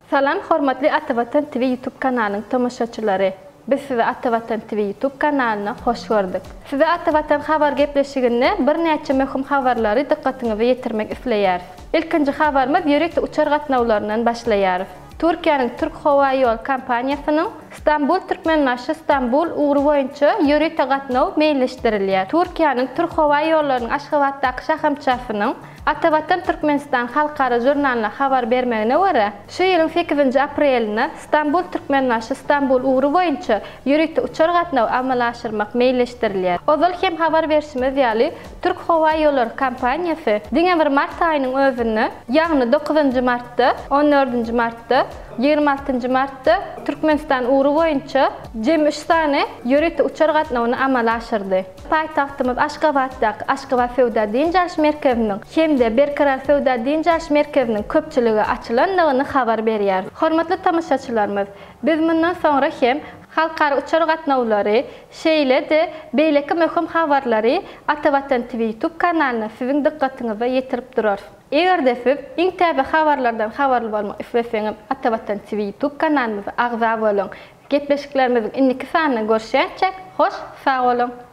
Salam hormatly Atavatan TV YouTube kanalının tomoşaçylary. Biz size Atavatan TV YouTube kanalına hoş gördük. Size Atavatan habar gepleşiginde bir näçe möhüm habarlary diqqatyňyzy ýetirmek isleýär. İlkinji habarymyz ýörükde uçar gatnawlaryndan başlaýar. Türkiýanyň Türk Hava Ýol kompaniýasynyň İstanbul Türkmenbaşy İstanbul ugry boýunça ýörükde gatnaw meýilleşdirilýär. Türkiýanyň Türk Hava Ýollarynyň Aşgabatdaky şahamçasynyň Atavatan Türkmenistan halkara jurnalyna habar bermegine görä, şu ýylyň 8-nji aprelinde İstanbul Türkmenbaşy İstanbul ugry boýunça ýörükde uçar gatnaw amallaşdyrmak meýilleşdirilýär. Ozal hem habar berişimiz ýaly Türk Hava Ýollary kompaniýasy diňe bir mart aýynyň özünde, ýagny 9-njy martda, 14-nji martda, 26-njy martda Türkmenistan ugry boýunça jem 3 tane ýörükde uçar gatnawyny amallaşdyrdy. Paýtagtymyz Aşgabatdaky Aşgabat Fewda diýinjäş merkeziniň hemde Berkarar Fewda diýinjäş merkeziniň köpçüligi açylandygyny habar berýär. Hormatly tamaşaçylarymyz, biz mundan soňra hem halkara uçar gatnawlary, şeýle-de beýleki möhüm habarlary Atavatan TV YouTube kanalyna siziň diqqatyňyza ýetirip durar. Eger-de siz iň täze habarlardan habarly bolmak isleseňiz, Atavatan TV YouTube kanalymyza agza bolan. Gepleşiklerimiziň indiki sanyny görüşýänçek, hoş, sag bolun.